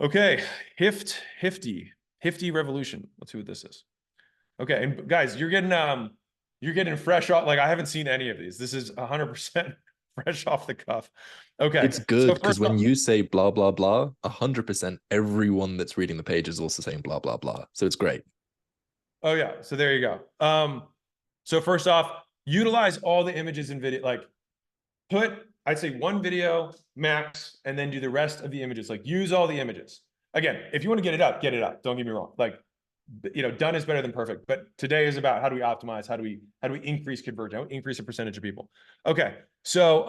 Okay, hifdh revolution. Let's see what this is. Okay, and guys, you're getting fresh off. Like I haven't seen any of these. This is 100% fresh off the cuff. Okay, It's good so because first when off, you say blah blah blah, 100% everyone that's reading the page is also saying blah blah blah. So it's great. oh yeah, so there you go. So first off, utilize all the images in video. Like I'd say one video max, and then do the rest of the images. Like use all the images. Again, if you want to get it up, get it up. Don't get me wrong. Like, done is better than perfect. But today is about how do we optimize? How do we increase conversion? How do we increase the percentage of people? Okay, so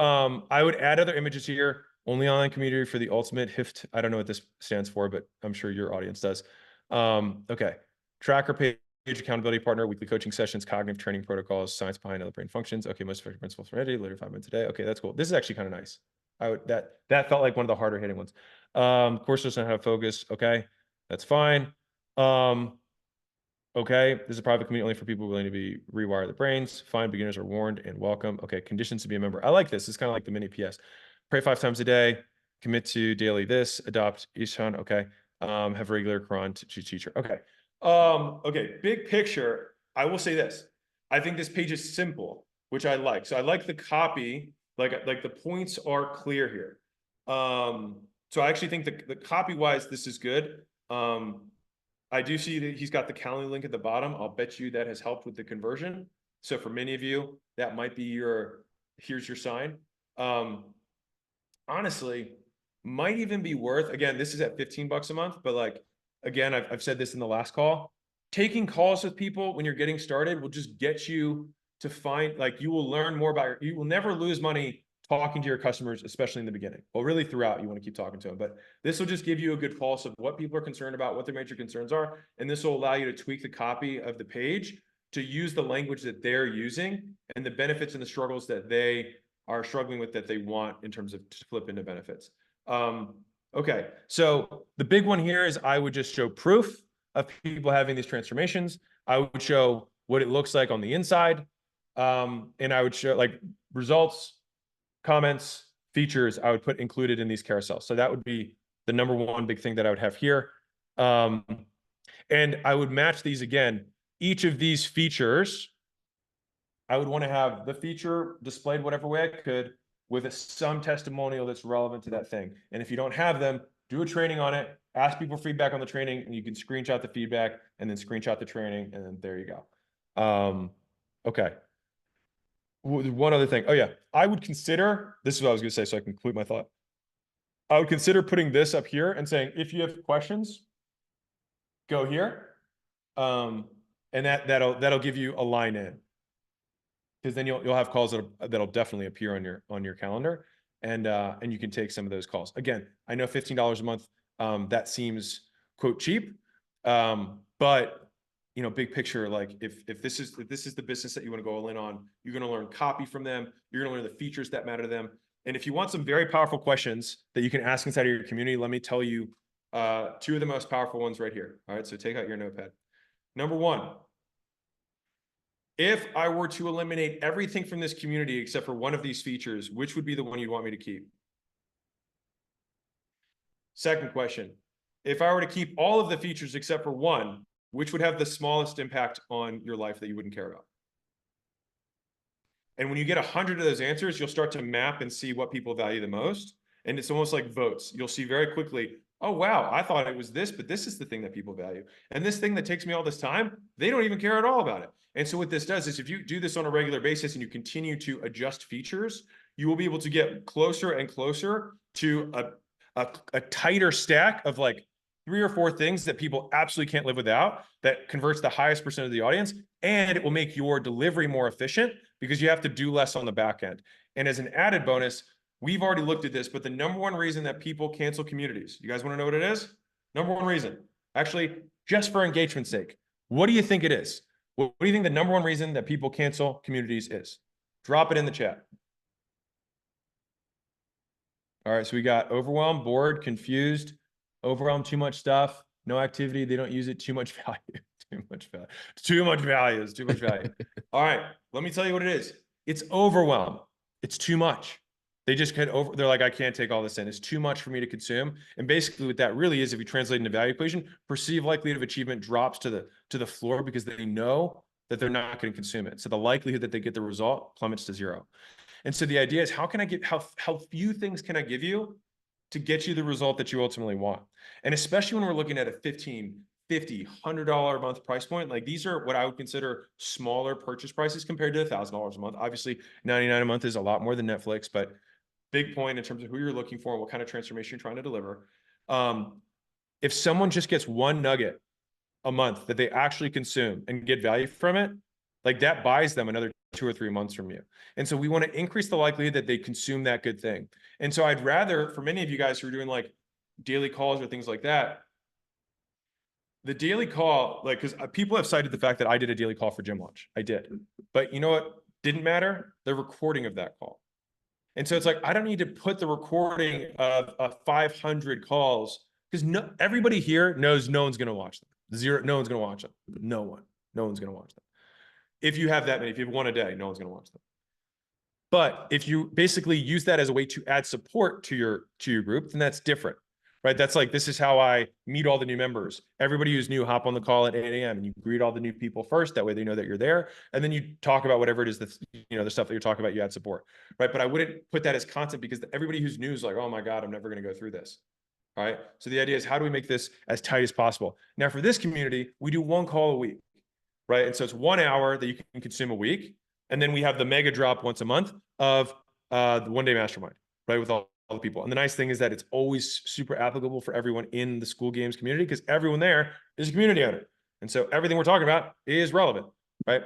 I would add other images here. Only online community for the ultimate hifdh. I don't know what this stands for, but I'm sure your audience does. Okay, tracker page, accountability partner, weekly coaching sessions, cognitive training protocols, science behind other brain functions. Okay, most effective principles for ready, literally 5 minutes a day. Okay, that's cool. This is actually kind of nice. That felt like one of the harder hitting ones. Course doesn't have focus. Okay, that's fine. Okay, this is a private community only for people willing to be rewire the brains. Fine, beginners are warned and welcome. Okay, conditions to be a member. I like this. It's kind of like the mini PS. Pray 5 times a day. Commit to daily this. Adopt UseAlan. Okay. Have regular Quran teacher. Okay. Okay. Big picture. I will say this. I think this page is simple, which I like. So I like the copy. Like the points are clear here. So I actually think the copy wise, this is good. I do see that he's got the Calendly link at the bottom. I'll bet you that has helped with the conversion. So for many of you, that might be here's your sign. Honestly, might even be worth, again, this is at 15 bucks a month, but like, again, I've said this in the last call, taking calls with people when you're getting started will just get you to find, like, you will learn more about you will never lose money talking to your customers, especially in the beginning. Well, really throughout, you want to keep talking to them, but this will just give you a good pulse of what people are concerned about, what their major concerns are. And this will allow you to tweak the copy of the page to use the language that they're using and the benefits and the struggles that they are struggling with that they want in terms of to flip into benefits. Okay, so the big one here is I would just show proof of people having these transformations. I would show what it looks like on the inside. And I would show like results, comments, features I would put included in these carousels. So that would be the number one big thing that I would have here. And I would match these again. Each of these features, I would want to have the feature displayed whatever way I could with some testimonial that's relevant to that thing. And if you don't have them, do a training on it, ask people for feedback on the training, and you can screenshot the feedback and then screenshot the training, and then there you go. Okay. One other thing. Oh yeah, I would consider, this is what I was going to say so I can conclude my thought. I would consider putting this up here and saying, if you have questions, go here. And that'll give you a line in. Because then you'll have calls that'll definitely appear on your calendar, and you can take some of those calls. Again, I know $15 a month, that seems quote cheap, but big picture, like if this is the business that you want to go all in on, you're going to learn copy from them. You're going to learn the features that matter to them. And if you want some very powerful questions that you can ask inside of your community, let me tell you two of the most powerful ones right here. All right, so take out your notepad. Number one. If I were to eliminate everything from this community except for one of these features, which would be the one you'd want me to keep? Second question, if I were to keep all of the features except for one, which would have the smallest impact on your life that you wouldn't care about? And when you get 100 of those answers, you'll start to map and see what people value the most. And it's almost like votes. You'll see very quickly, oh, wow, I thought it was this, but this is the thing that people value. And this thing that takes me all this time, they don't even care at all about it. And so what this does is if you do this on a regular basis and you continue to adjust features, you will be able to get closer and closer to a tighter stack of like 3 or 4 things that people absolutely can't live without that converts the highest percent of the audience. And it will make your delivery more efficient because you have to do less on the back end. And as an added bonus, we've already looked at this, but the number one reason that people cancel communities, you guys want to know what it is? Number one reason, actually, just for engagement's sake, what do you think it is? What do you think the number one reason that people cancel communities is? Drop it in the chat. All right, so we got overwhelmed, bored, confused, overwhelmed, too much stuff, no activity, they don't use it, too much value, too much value, too much value, too much value. All right, let me tell you what it is. It's overwhelm. It's too much. They just get over, they're like, I can't take all this in. It's too much for me to consume. And basically what that really is, if you translate into value equation, perceived likelihood of achievement drops to the floor because they know that they're not going to consume it. So the likelihood that they get the result plummets to zero. And so the idea is, how can I get, how few things can I give you to get you the result that you ultimately want? And especially when we're looking at a 15, 50, $100 a month price point, like these are what I would consider smaller purchase prices compared to $1,000 a month. Obviously 99 a month is a lot more than Netflix, but big point in terms of who you're looking for and what kind of transformation you're trying to deliver. If someone just gets one nugget a month that they actually consume and get value from it, like that buys them another 2 or 3 months from you. And so we want to increase the likelihood that they consume that good thing. And so I'd rather, for many of you guys who are doing like daily calls or things like that, the daily call, like, because people have cited the fact that I did a daily call for Gym Launch. I did. But you know what didn't matter? The recording of that call. And so it's like, I don't need to put the recording of 500 calls, because everybody here knows no one's going to watch them. No one's going to watch them. No one's going to watch them. If you have that many, if you have one a day, no one's going to watch them. But if you basically use that as a way to add support to your group, then that's different, right? That's like, this is how I meet all the new members. Everybody who's new, hop on the call at 8 a.m. and you greet all the new people first. That way they know that you're there. And then you talk about whatever it is that, the stuff that you're talking about, you add support, right? But I wouldn't put that as content, because everybody who's new is like, oh my God, I'm never going to go through this. All right. So the idea is, how do we make this as tight as possible? Now for this community, we do one call a week, right? And so it's 1 hour that you can consume a week. And then we have the mega drop once a month of the one-day mastermind, right? With all the people. And the nice thing is that it's always super applicable for everyone in the school games community, because everyone there is a community owner. And so everything we're talking about is relevant, right?